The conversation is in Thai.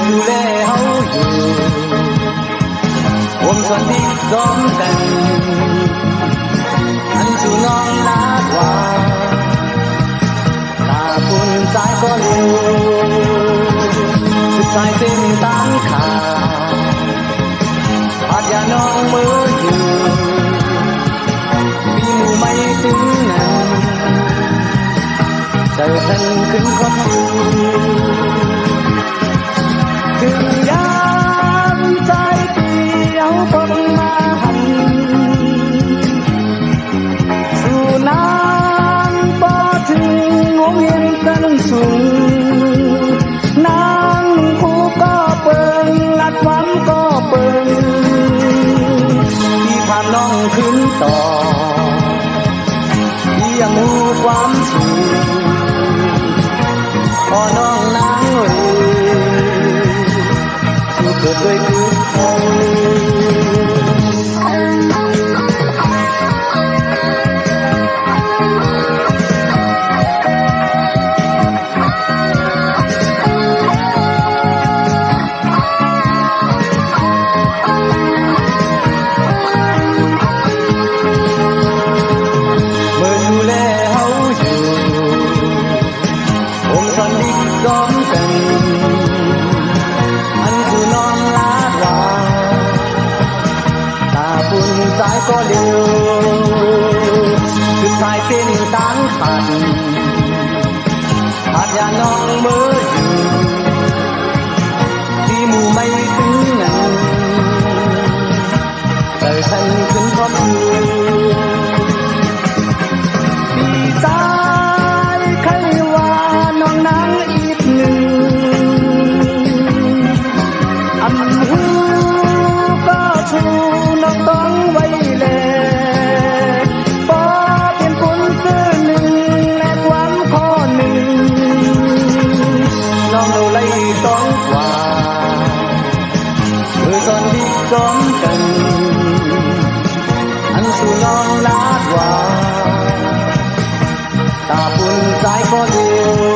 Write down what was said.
ดูแลเฮาอยู่ผมสวนที่พร้อมกันอันสู่น้องลาดว่าถ้าคุณสายก็เร็วสุดท้ายเส้นตามขาอาจอย่าน้องมืออยู่มีหมู่ไม่ถึงนั้นเจอท่านขึ้นขอบคุณถึงยามใจเดียวพบมาหันสู่น้ำบ่ถึงวงเวียนกันสูงนางผู้ก็เปิงลัดวันก็เปิงที่พาน้องขึ้นต่อที่ยังหูความสูงพอน้องนางเกิดด้วยคือเขาเมื่อดูแลเฮาอยู่ผมสอนดีก้อมกันสายก็เร็วคือสายเส้นต่างขันอาจอย่าน้องเมื่ออยู่ที่หมู่ไม่ถึงนั้นแต่ฉันขึ้นพร้อมพี่สายใครว่าน้องนางอีกหนึ่งอันหูก็ชูน้องต้องไว้แลพอเป็นคนซื่อหนึ่งและความข้อหนึ่งน้องเราไล่ต้องกว่าเมื่อตอนที่ก้อมกันอันสู่น้องลาดว่าตาปุ่นสายก็เดียว